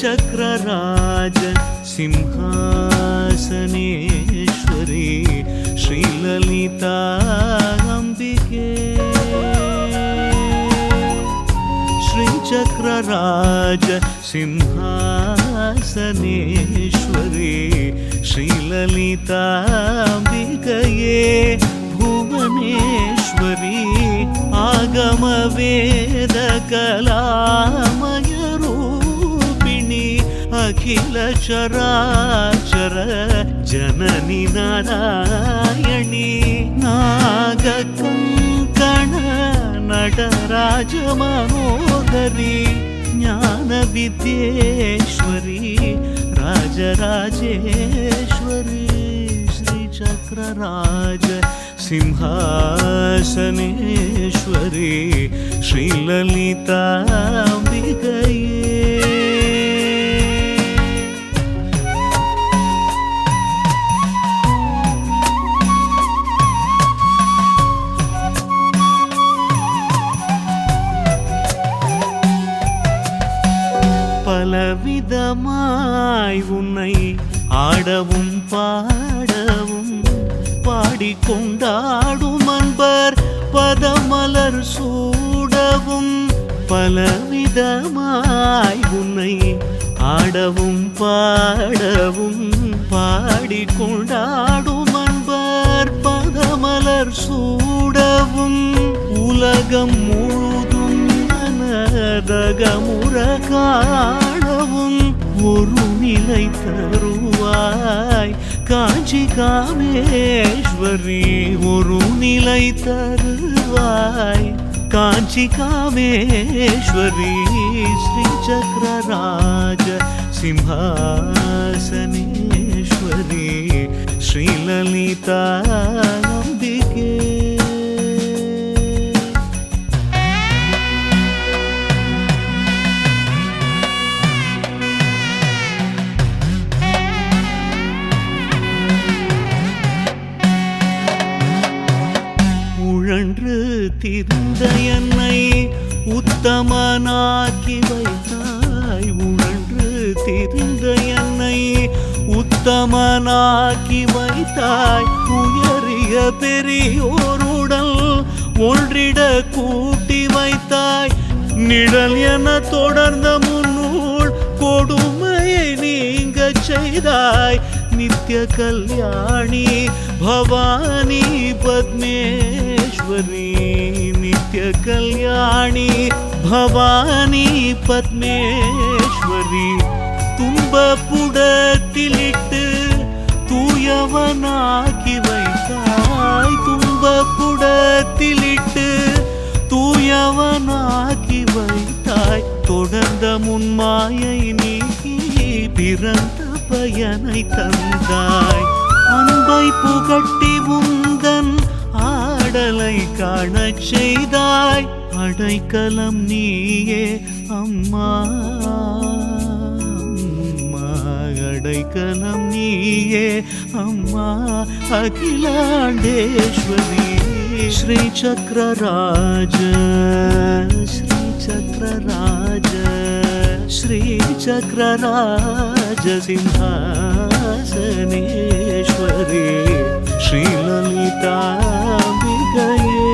श्रीचक्रराज सिंहासनेश्वरी श्रीललिता अंबिके श्रीचक्रराज सिंहासनेश्वरी श्रीललिता अंबिकये भुवनेश्वरी आगम वेद कलामय रूपिणी अखिल चराचर जननी नारायणी नागकंकण नटराज मनोदरी ज्ञान विद्येश्वरी राजराजेश्वरी श्रीचक्रराज सिंहासनेश्वरी श्रीललिता अंबिकये பலவிதமாய் உன்னை ஆடவும் பாடவும் பாடிக்கொண்டாடும் அன்பர் பதமலர் சூடவும் பலவிதமாய் உன்னை ஆடவும் பாடவும் பாடிக்கொண்டாடும் அன்பர் பதமலர் சூடவும் உலகம் முழுதும் மனதகமுற காணவும் ஒரு நிலை தருவாய் காஞ்சி காமேஸ்வரி ஒரு நிலை தருவாய் காஞ்சி காமேஸ்வரி श्रीचक्रराज सिंहासनेश्वरी श्रीललिता अंबिके உழன்று திரிந்த என்னை உத்தமனாக்கி வைத்தாய் உழன்று திரிந்த என்னை உத்தமனாக்கி வைத்தாய் உயரிய பெரியோருடல் ஒன்றிட கூட்டி வைத்தாய் நிழல் என தொடர்ந்த முன்னூல் கொடுமையை நீங்க செய்தாய் नित्य कल्याणी भवानी पद्मेश्वरी नित्य कल्याणी भवानी पद्मेश्वरी துன்பப்புடத்திலிட்டு தூயவனாக்கி வைத்தாய் துன்பப்புடத்திலிட்டு தூயவனாக்கி வைத்தாய் தொடர்ந்த முன்மாயை நீக்கி பிறந்த பயனை தந்தாய் அன்பை புகட்டி உந்தன் ஆடலை காணச் செய்தாய் அடைக்கலம் நீயே அம்மா அடைக்கலம் நீயே அம்மா அகிலாண்டேஸ்வரி श्रीचक्रराज श्रीचक्रराज श्रीचक्रराज सिंहासनेश्वरी श्रीललिता अंबिकये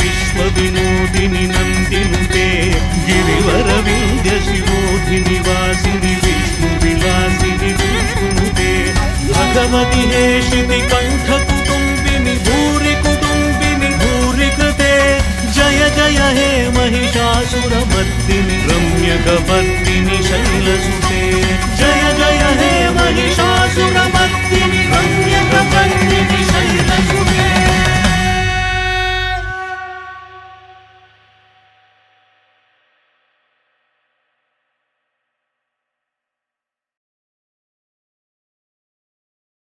विश्वविनोदिनी नंदिनुते गिरिवर विंध्य शिरोधिनि वासिनि विष्णु विलासिनि विष्णुनुते भगवति हेशिति कंठ कुटुंबिनि भूरि कृते जय जय हे महिषासुरमर्दिनि रम्यकपर्दिनि शैलसुते जय जय हे महिषासुरमर्दिनि